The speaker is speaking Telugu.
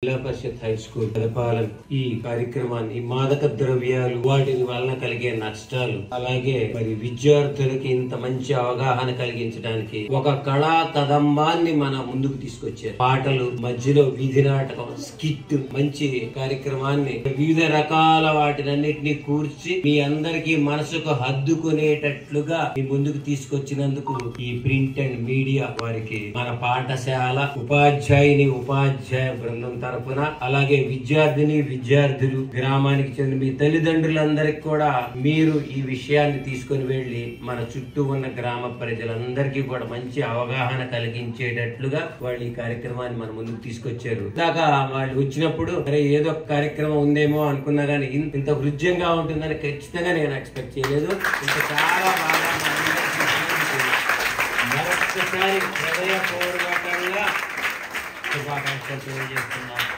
జిల్లా పరిషత్ హై స్కూల్ పెదపాలెం ఈ కార్యక్రమాన్ని ఈ మాదక ద్రవ్యాలు వాటి వలన కలిగే నష్టాలు అలాగే మరి విద్యార్థులకి ఇంత మంచి అవగాహన కలిగించడానికి ఒక కళా కదంబాన్ని మన ముందుకు తీసుకొచ్చారు. పాటలు మధ్యలో వీధి నాటకం స్కిట్ మంచి కార్యక్రమాన్ని వివిధ రకాల వాటినన్నిటినీ కూర్చి మీ అందరికీ మనసుకు హద్దుకునేటట్లుగా మీ ముందుకు తీసుకొచ్చినందుకు ఈ ప్రింట్ అండ్ మీడియా వారికి మన పాఠశాల ఉపాధ్యాయ బృందం తరపున అలాగే విద్యార్థులు గ్రామానికి చెందిన మీ తల్లిదండ్రులందరికీ కూడా మీరు ఈ విషయాన్ని తీసుకుని వెళ్లి మన చుట్టూ ఉన్న గ్రామ ప్రజలందరికీ కూడా మంచి అవగాహన కలిగించేటట్లుగా వాళ్ళు ఈ కార్యక్రమాన్ని మన ముందుకు తీసుకొచ్చారు. దాకా వాళ్ళు వచ్చినప్పుడు ఏదో ఒక కార్యక్రమం ఉందేమో అనుకున్నా గానీ ఇంత హృద్యంగా ఉంటుందని ఖచ్చితంగా నేను ఎక్స్పెక్ట్ చేయలేదు. ఇంకా చాలా బాగా మరొకసారి హృదయపూర్వకంగా శుభాకాంక్షలు తెలియజేస్తున్నాను.